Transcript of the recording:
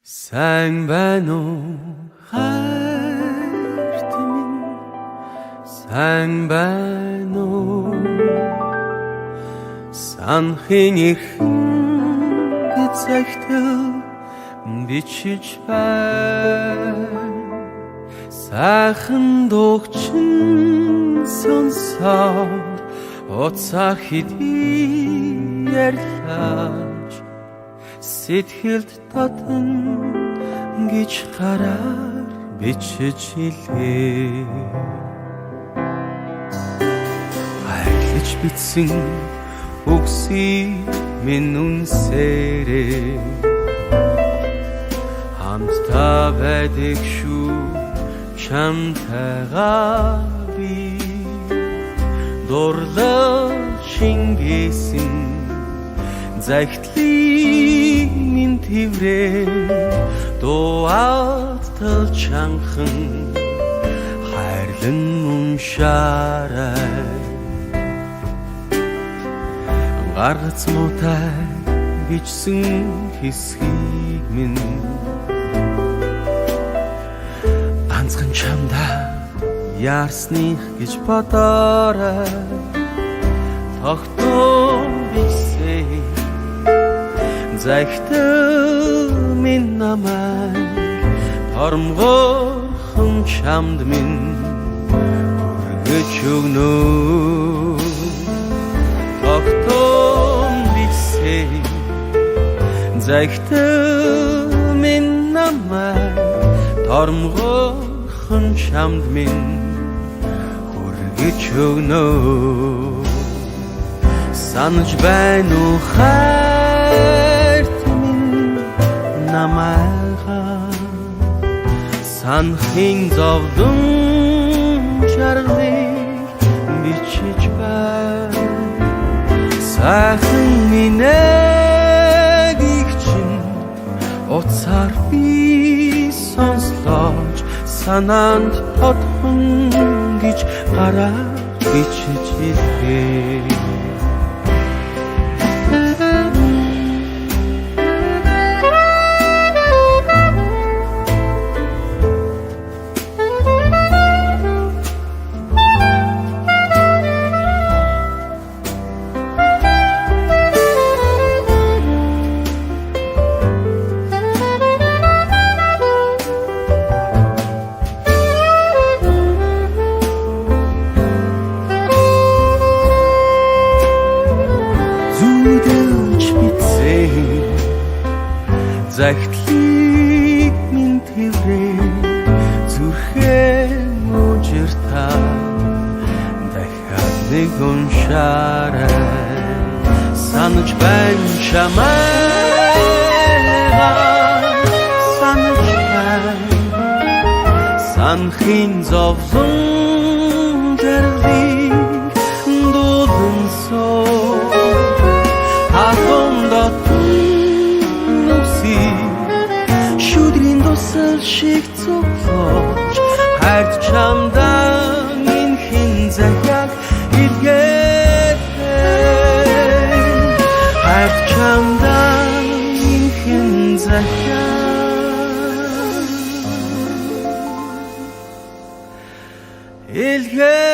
Sen ben o her demin, sen ben o санхиних гэцэгтэл бичиж байна сайхан дуучин сонсоод уцаа хэдий ярьлаач сэтгэлд татан гэж гараар бичиж илээ айлж бичсэн үгсийг минь үнсээрээ хамтдаа байдаг шүү чамтайгаа би дурлал шингээсэн захидлын минь тэврээ дуаатал чанхан хайрлан уншаарай гаргац муутай бичсэн хэсгийг минь ганцхан чамдаа яарсных гэж бодоорой тогтоом бичсэй захидал минь намайг тормгойхон чамд минь хүргэж өгнө тогтоом бичсэй захидал минь намайг тормгойхон чамд минь хүргэж өгнө санаж байна уу хайрт минь намайгаа санахын зовлон чаргалыг бичиж байна сайхан минийг чинь уцаар би сонслооч санаанд тодхон гэж гараа бичиж илээ захидлыг минь тэврээ зүрхээ мужиртаа дахиад нэг уншаарай санаж байна чамайгаа санаж байна санахын зовлон жаргалыг дуулансоо хатондоо шүдрийн дусал шиг цуглаж хайрт чамдаа минхэн захиаг илгээдэг хайрт чамдаа минхэн захиаг илгээдэг